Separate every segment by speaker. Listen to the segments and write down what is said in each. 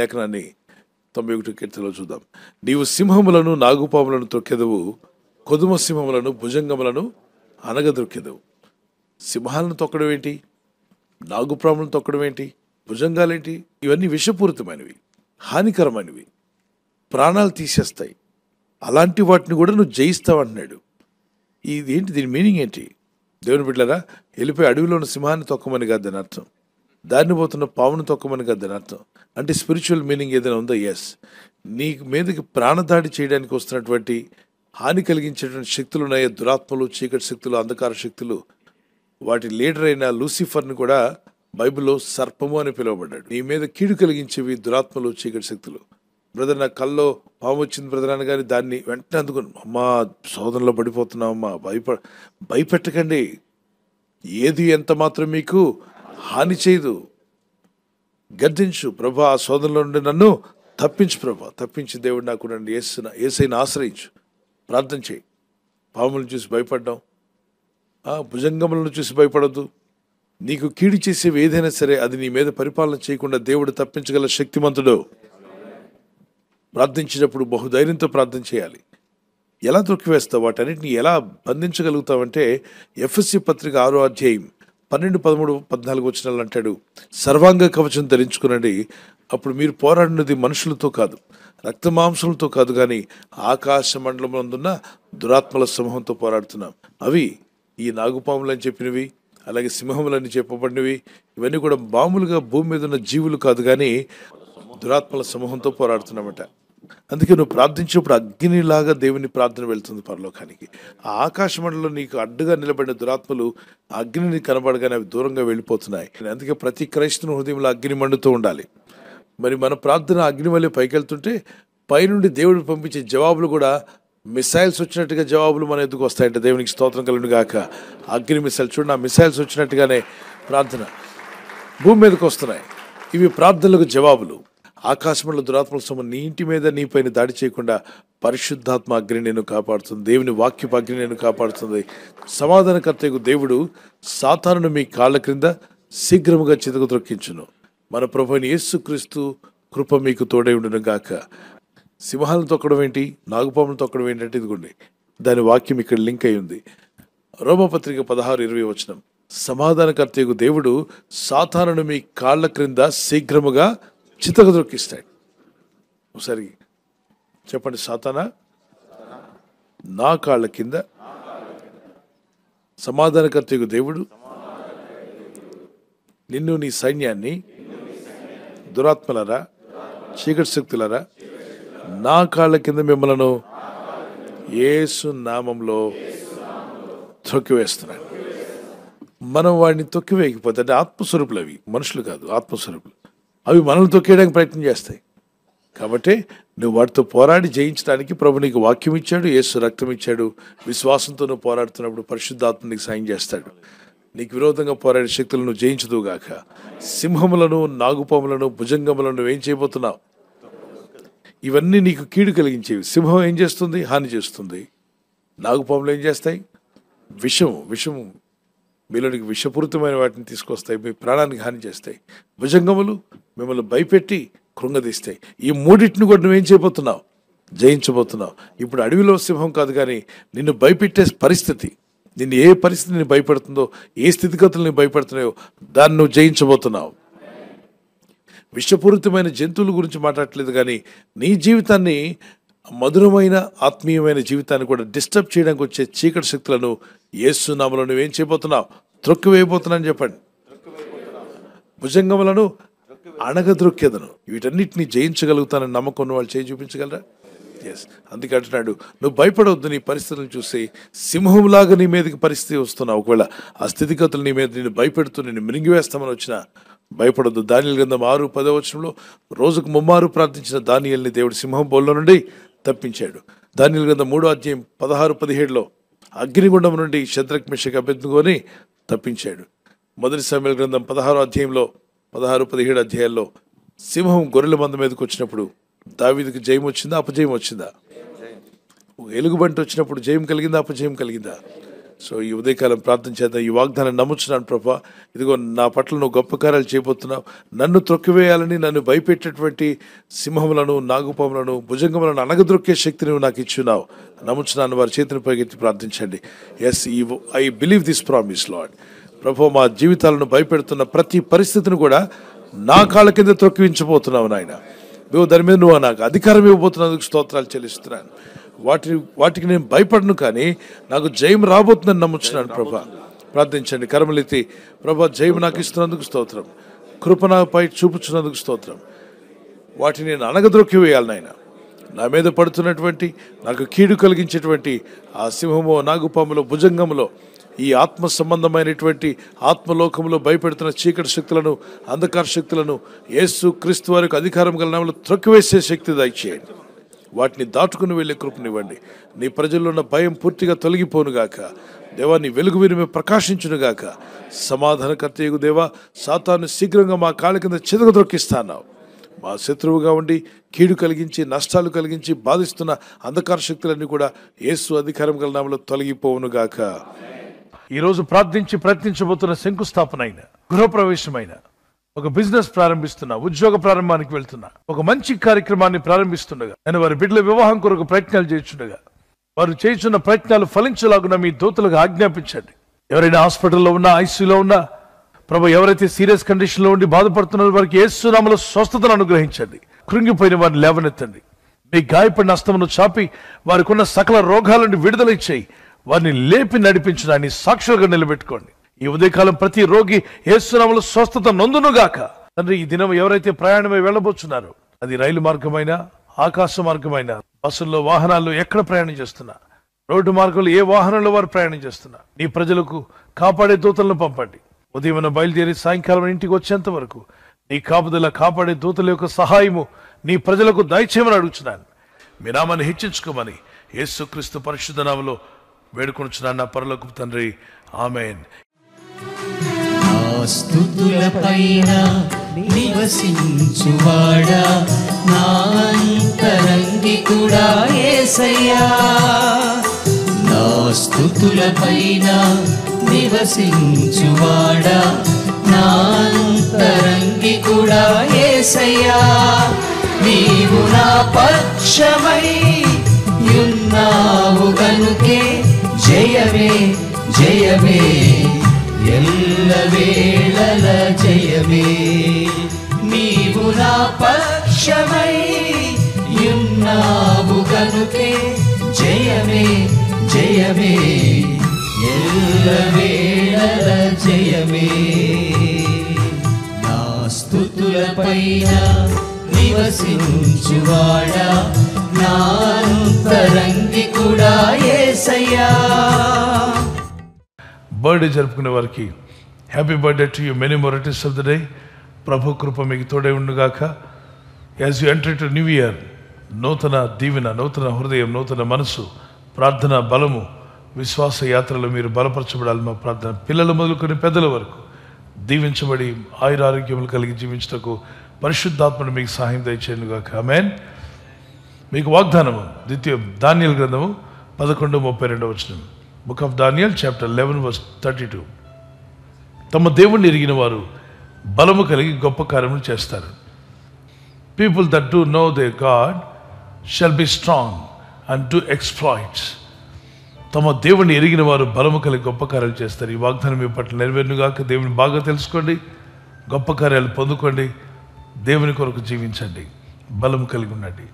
Speaker 1: లేఖనాన్ని 91 కీర్తనలో చూద్దాం. నీవు సింహములను నాగుపాములను తొక్కెదవు, కొదుమ సింహములను భుజంగములను అనగదొక్కెదవు. సింహాలను తొక్కడం ఏంటి, నాగుపాములను తొక్కడం ఏంటి, భుజంగాలేంటి? ఇవన్నీ విషపూరితమైనవి, హానికరమైనవి, ప్రాణాలు తీసేస్తాయి. అలాంటి వాటిని కూడా నువ్వు జయిస్తావంటున్నాడు. ఇది ఏంటి, దీని మీనింగ్ ఏంటి? దేవుని బిడ్డలారా, వెళ్ళిపోయి అడవిలో ఉన్న సింహాన్ని తొక్కమని కాదు దాని అర్థం, దారిని పోతున్న పామును తొక్కమని కాదు దాని అర్థం. అంటే స్పిరిచువల్ మీనింగ్ ఏదైనా ఉందా? ఎస్. నీ మీదకి ప్రాణదాడి చేయడానికి వస్తున్నటువంటి హాని కలిగించేటువంటి శక్తులు ఉన్నాయో, దురాత్మలు, చీకటి శక్తులు, అంధకార శక్తులు, వాటి లీడర్ అయిన లూసిఫర్ని కూడా బైబిల్లో సర్పము అని పిలువబడ్డాడు. నీ మీద కీడు కలిగించేవి దురాత్మలు, చీకటి శక్తులు. బ్రదర్, నా కల్లో పాము వచ్చింది బ్రదర్ అనగానే దాన్ని వెంటనే అందుకుని, అమ్మా శోధనలో పడిపోతున్నామమ్మా, భయపెట్టకండి. ఏది ఎంత మాత్రం మీకు హాని చేయదు. గద్దించు, ప్రభా ఆ శోధనలో నుండి నన్ను తప్పించు ప్రభా, తప్పించి దేవుడు నాకు నన్ను యేసయ్యను ఆశ్రయించు. ప్రార్థన చేయి. పాములను చూసి భయపడ్డాం, భుజంగములను చూసి భయపడద్దు. నీకు కీడు చేసేవి ఏదైనా సరే అది నీ మీద పరిపాలన చేయకుండా దేవుడు తప్పించగల శక్తిమంతుడు. ప్రార్థించినప్పుడు బహుధైర్యంతో ప్రార్థన చేయాలి. ఎలా తొక్కివేస్తావు, వాటన్నిటిని ఎలా బంధించగలుగుతావంటే ఎఫ్ఎస్సి పత్రిక 6వ అధ్యాయం 12, 13, 14 వచనాలు అంటాడు, సర్వాంగ కవచం ధరించుకునండి, అప్పుడు మీరు పోరాడినది మనుషులతో కాదు, రక్తమాంసములతో కాదు, కానీ ఆకాశ మండలమునందున్న దురాత్మల సమూహంతో పోరాడుతున్నాం. అవి ఈ నాగుపాములని చెప్పినవి, అలాగే సింహములని చెప్పబడినవి. ఇవన్నీ కూడా మామూలుగా భూమి మీద ఉన్న జీవులు కాదు, కానీ దురాత్మల సమూహంతో పోరాడుతున్నామట. అందుకే నువ్వు ప్రార్థించినప్పుడు అగ్నిలాగా దేవుని ప్రార్థన వెళ్తుంది పరలోకానికి. ఆ ఆకాశ మండలంలో నీకు అడ్డుగా నిలబడిన దురాత్మలు అగ్నిని కనబడగానే అవి దూరంగా వెళ్ళిపోతున్నాయి. అందుకే ప్రతి క్రైస్తవ హృదయంలో అగ్ని మండుతూ ఉండాలి. మరి మన ప్రార్థన అగ్ని వల్లే పైకెళ్తుంటే పైనుండి దేవుడు పంపించే జవాబులు కూడా మిసైల్స్ వచ్చినట్టుగా జవాబులు మన ఎదుగు వస్తాయంటే దేవునికి స్తోత్రం కలుగును గాక. అగ్ని మిసైల్ చూడండి, ఆ మిసైల్స్ వచ్చినట్టుగానే ప్రార్థన భూమి మీదకి వస్తున్నాయి. ఇవి ప్రార్థనలకు జవాబులు. ఆకాశంలో దురాత్మల సొమ్ము నీ ఇంటి మీద నీ పైన దాడి చేయకుండా పరిశుద్ధాత్మ అగ్ని నేను కాపాడుతుంది, దేవుని వాక్యపు అగ్ని నేను కాపాడుతుంది. సమాధానకర్తకు దేవుడు సాతానును మీ కాళ్ళ క్రింద శీఘ్రముగా చితకు త్రొక్కించును. మన ప్రభువైన యేసుక్రీస్తు కృప మీకు తోడై ఉండును గాక. సింహాలను తొక్కడం ఏంటి, నాగుపాములను తొక్కడం ఏంటంటే ఇదిగోండి, దాని వాక్యం ఇక్కడ లింక్ అయి ఉంది. రోమపత్రిక 16:20 వచనం, సమాధానకర్తకు దేవుడు సాతానును మీ కాళ్ళ క్రింద శీఘ్రముగా చితకు దొరికిస్తాడు. ఒకసారి చెప్పండి, సాతానా నా కాళ్ళ కింద సమాధానకర్తకు దేవుడు నిన్ను నీ సైన్యాన్ని, దురాత్మలరా, చీకటి శక్తులరా, నా కాళ్ళ కింద మిమ్మలను యేసు నామంలో తొక్కివేస్తున్నాడు. మనం వాడిని తొక్కివేయకపోతే, అంటే ఆత్మస్వరూపులు, అవి మనుషులు కాదు, ఆత్మస్వరూపులు, అవి మనల్ని తొక్కేయడానికి ప్రయత్నం చేస్తాయి. కాబట్టి నువ్వు వాటితో పోరాడి జయించడానికి ప్రభు నీకు వాక్యం ఇచ్చాడు, యేసు రక్తం ఇచ్చాడు. విశ్వాసంతో నువ్వు పోరాడుతున్నప్పుడు పరిశుద్ధాత్మ నీకు సాయం చేస్తాడు. నీకు విరోధంగా పోరాడే శక్తులను నువ్వు జయించదుగాక. సింహములను, నాగుపాములను, భుజంగములను నువ్వేం చేయబోతున్నావు? ఇవన్నీ నీకు కీడు కలిగించేవి. సింహం ఏం చేస్తుంది? హాని చేస్తుంది. నాగుపాములు ఏం చేస్తాయి? విషము మీలోనికి విషపూరితమైన వాటిని తీసుకొస్తాయి, మీ ప్రాణానికి హాని చేస్తాయి. భుజంగములు మిమ్మల్ని భయపెట్టి కృంగదీస్తాయి. ఈ మూడింటిని కూడా నువ్వేం చేయబోతున్నావు? జయించబోతున్నావు. ఇప్పుడు అడవిలో సింహం కాదు, కానీ నిన్ను భయపెట్టే పరిస్థితి, నిన్ను ఏ పరిస్థితి నిన్ను భయపెడుతుందో, ఏ స్థితిగతులు నిన్ను భయపెడుతున్నాయో దాన్ని నువ్వు జయించబోతున్నావు. విషపూరితమైన జంతువుల గురించి మాట్లాడట్లేదు, కానీ నీ జీవితాన్ని, మధురమైన ఆత్మీయమైన జీవితాన్ని కూడా డిస్టర్బ్ చేయడానికి వచ్చే చీకటి శక్తులను యేసు నామములో నువ్వేం చేయబోతున్నావు? త్రొక్కివేయబోతున్నాను చెప్పండి. భుజంగములను అణగద్రొక్కేదను. వీటన్నిటిని జయించగలుగుతానని నమ్మకం ఉన్న వాళ్ళు చేయి చూపించగలరా? ఎస్. అందుకే అంటున్నాడు, నువ్వు భయపడవద్దు. నీ పరిస్థితులను చూసి సింహంలాగా నీ మీదకి పరిస్థితి వస్తున్నావు. ఒకవేళ ఆ స్థితిగతులు నీ మీద నిన్ను భయపెడుతూ నిన్ను మిరింగివేస్తామని వచ్చినా భయపడొద్దు. దానియేలు గ్రంథం 6:10 వచనంలో రోజుకు 3 ప్రార్థించిన దానియేలుని దేవుడు సింహం బోల్లో నుండి తప్పించాడు. దానియేలు గ్రంథం 3వ అధ్యాయం 16-17లో అగ్నిగుండం నుండి షద్రక్, మెషక్, అబేద్నెగోని తప్పించాడు. మొదటి సమూయేలు గ్రంథం 16వ అధ్యాయంలో 16-17 అధ్యాయాల్లో సింహం గొర్రెల మంద మీదకి వచ్చినప్పుడు దావీదుకి జయం వచ్చిందా, అపజయం వచ్చిందా? ఎలుగుబంటి వచ్చినప్పుడు జయం కలిగిందా, అపజయం కలిగిందా? సో ఈ ఉదయకాలం ప్రార్థన చేద్దాం. ఈ వాగ్దానం నమ్ముచున్నాను ప్రభా. ఇదిగో నా పట్ల నువ్వు గొప్ప కార్యాలు చేయబోతున్నావు. నన్ను త్రొక్కివేయాలని, నన్ను భయపెట్టేటువంటి సింహములను, నాగుపాములను, భుజంగములను అణగద్రొక్కే శక్తి నువ్వు నాకు ఇచ్చున్నావు. నమ్ముచున్నాను. వారి చేతిని పైకెత్తి ప్రార్థించండి. Yes, I believe this promise Lord. ప్రభు, మా జీవితాలను భయపెడుతున్న ప్రతి పరిస్థితిని కూడా నా కాళ్ళ కింద త్రొక్కించబోతున్నావు నాయన. దాని మీద నువ్వు నాకు అధికారం ఇవ్వబోతున్నందుకు స్తోత్రాలు చెల్లిస్తున్నాను. వాటికి నేను భయపడను, కానీ నాకు జయం రాబోతుందని నమ్ముచున్నాను ప్రభా. ప్రార్థించండి. కరములెత్తి ప్రభా, జయం నాకు ఇస్తున్నందుకు స్తోత్రం, కృప నాపై చూపుచున్నందుకు స్తోత్రం. వాటిని నేను అణగద్రొక్కి వేయాలి నాయన. నా మీద పడుతున్నటువంటి, నాకు కీడు కలిగించేటువంటి ఆ సింహమో, నాగుపాములో, భుజంగంలో, ఈ ఆత్మ సంబంధమైనటువంటి ఆత్మలోకంలో భయపెడుతున్న చీకటి శక్తులను, అంధకార శక్తులను యేసు క్రీస్తు వారికి అధికారం గల నామములో త్రొక్కివేసే శక్తి దయచేయండి. వాటిని దాటుకుని వెళ్ళే కృపనివ్వండి. నీ ప్రజల్లో ఉన్న భయం పూర్తిగా తొలగిపోనుగాక. దేవా, నీ వెలుగు విరిమి ప్రకాశించునుగాక. సమాధానకర్తయగు దేవా, సాతాను శీఘ్రంగా మా కాళ్ళ కింద చితకద్రొక్కిస్తాను. మా శత్రువుగా ఉండి కీడు కలిగించి, నష్టాలు కలిగించి బాధిస్తున్న అంధకార శక్తులన్నీ కూడా యేసు అధికారం గల నామములో తొలగిపోవునుగాక. ఈరోజు ప్రార్థించి ప్రయత్నించబోతున్న శంకుస్థాపన అయిన, గృహప్రవేశమైన, ఒక బిజినెస్ ప్రారంభిస్తున్నా, ఉద్యోగ ప్రారంభానికి వెళ్తున్నా, ఒక మంచి కార్యక్రమాన్ని ప్రారంభిస్తుండగా, నేను వారి బిడ్డల వివాహం కొరకు ప్రయత్నాలు చేస్తుండగా, వారు చేస్తున్న ప్రయత్నాలు ఫలించలాగున మీ దూతలకు ఆజ్ఞాపించండి. ఎవరైనా హాస్పిటల్లో ఉన్నా, ఐసీయూలో ఉన్నా ప్రభు, ఎవరైతే సీరియస్ కండిషన్ లో ఉండి బాధపడుతున్నారో వారికి యేసు నామములో స్వస్థతను అనుగ్రహించండి. కృంగిపోయిన వారిని లేవనెత్తండి. మీ గాయపడిన హస్తమును చాపి వారికి ఉన్న సకల రోగాల నుండి విడుదల ఇచ్చేయి. వారిని లేపి నడిపించడాన్ని సాక్షులుగా నిలబెట్టుకోండి. ఈ ఉదయకాలం ప్రతి రోగి యేసు నామములో స్వస్థత నొందునుగాక. తండ్రి, ఈ దినం ఎవరైతే ప్రయాణమై వెళ్ళబోతున్నారో, అది రైలు మార్గమైనా, ఆకాశ మార్గమైనా, బస్సుల్లో, వాహనాల్లో ఎక్కడ ప్రయాణం చేస్తున్నా, రోడ్డు మార్గంలో ఏ వాహనంలో వారు ప్రయాణం చేస్తున్నా, నీ ప్రజలకు కాపాడే దూతలను పంపండి. ఉదయం బయలుదేరి సాయంకాలం ఇంటికి వచ్చేంత వరకు నీ కాపుదల, కాపాడే దూతల యొక్క సహాయము నీ ప్రజలకు దయచేయమని అడుగుతున్నాను. మీ నామాన్ని హెచ్చించుకోమని యేసుక్రీస్తు పరిశుద్ధ నామములో వేడుకొనుచున్నాను నా పరలోకపు తండ్రి. ఆమేన్.
Speaker 2: స్తుతులపైన నివసించువాడా, నా అంతరంగికుడా యేసయ్యా. నా స్తుతులపైన నివసించువాడా, నా అంతరంగికుడా యేసయ్యా. నీవు నా పక్షమై ఉన్నావు గనుకే జయమే జయమే, ఎల్లవేళల జయమే. నీవు నా పక్షమై ఉన్నావు గనుకే జయమే జయమే, ఎల్లవేళల జయమే. నా స్తుతులపైన నివసించువాడా, నా అంతరంగికుడా యేసయ్యా.
Speaker 1: బర్త్డే జరుపుకునే వారికి happy birthday to you, many more returns of the day. ప్రభు కృప మీకు తోడే ఉండుగాక. As you enter to new year, నూతన దీవెన, నూతన హృదయం, నూతన మనసు, ప్రార్థన బలము, విశ్వాస యాత్రలో మీరు బలపరచబడాలి. మా ప్రార్థన పిల్లలు మొదలుకొని పెద్దల వరకు దీవించబడి ఆయురారోగ్యములు కలిగి జీవించటకు పరిశుద్ధాత్మను మీకు సహాయం దయచేయనుగాక. ఆమేన్. మీకు వాగ్దానము ద్వితీయ దానియేలు గ్రంథము 11:32. Book of Daniel chapter 11:32. తమ దేవుణ్ణి ఎరిగిన వారు బలము కలిగి గొప్ప కార్యములు చేస్తారు. People that do know their god shall be strong and do exploits. తమ దేవుణ్ణి ఎరిగిన వారు బలము కలిగి గొప్ప కార్యాలు చేస్తారు. ఈ వాగ్దానం మీ పట్ల నెరవేరునుగాక. దేవుని బాగా తెలుసుకోండి, గొప్ప కార్యాలు పొందుకోండి, దేవుని కొరకు జీవించండి, బలము కలిగి ఉండండి.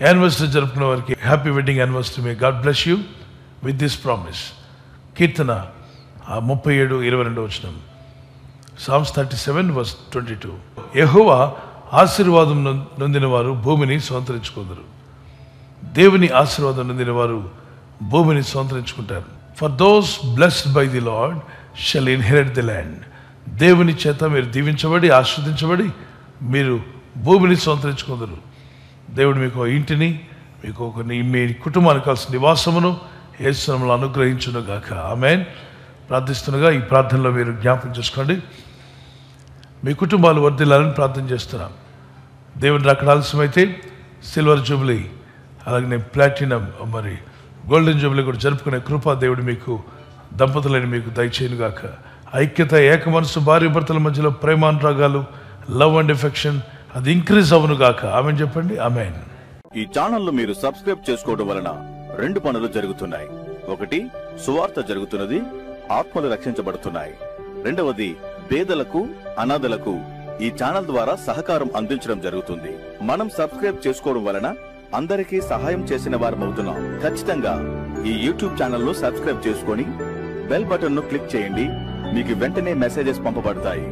Speaker 1: యానివర్సరీ జరుపుకున్న వారికి happy wedding anniversary. May God bless you with this promise. Keerthana 37:22. Psalms 37:22. యెహోవా ఆశీర్వాదం నొందిన వారు భూమిని స్వంతరించుకుందరు. దేవుని ఆశీర్వాదం నొందిన వారు భూమిని స్వంతరించుకుంటారు. For those blessed by the Lord shall inherit the land. దేవుని చేత మీరు దీవించబడి, ఆశీర్వదించబడి మీరు భూమిని స్వంతరించుకుందరు. దేవుడు మీకు ఇంటిని, మీకు మీ కుటుంబానికి కావాల్సిన నివాసమును యేసు నామములో అనుగ్రహించునుగాక. ఆమేన్. ప్రార్థిస్తుండగా ఈ ప్రార్థనలో మీరు జ్ఞాపకం చేసుకోండి. మీ కుటుంబాలు వర్ధిల్లాలని ప్రార్థన చేస్తున్నాం. దేవుని రాకడ ఆలస్యమైతే సిల్వర్ జూబ్లీ, అలాగే ప్లాటినం, మరి గోల్డెన్ జూబ్లీ కూడా జరుపుకునే కృపా దేవుడు మీకు దంపతులని మీకు దయచేయునుగాక. ఐక్యత, ఏక మనసు, భార్య భర్తల మధ్యలో ప్రేమానురాగాలు, లవ్ అండ్ ఎఫెక్షన్ అది ఇంక్రీజ్ అవును గాక. ఆమెన్ చెప్పండి. ఆమెన్.
Speaker 3: ఈ ఛానల్ మీరు సబ్స్క్రైబ్ చేసుకోవడం వలన 2 పనులు జరుగుతున్నాయి. ఒకటి, సువార్త జరుగుతున్నది, ఆత్మలు రక్షించబడుతున్నాయి. రెండవది, పేదలకు, అనాథలకు ఈ ఛానల్ ద్వారా సహకారం అందించడం జరుగుతుంది. మనం సబ్స్క్రైబ్ చేసుకోవడం వలన అందరికీ సహాయం చేసిన వారం అవుతున్నాం. ఖచ్చితంగా ఈ యూట్యూబ్ ఛానల్ ను సబ్స్క్రైబ్ చేసుకొని బెల్ బటన్ ను క్లిక్ చేయండి. మీకు వెంటనే మెసేజెస్ పంపబడతాయి.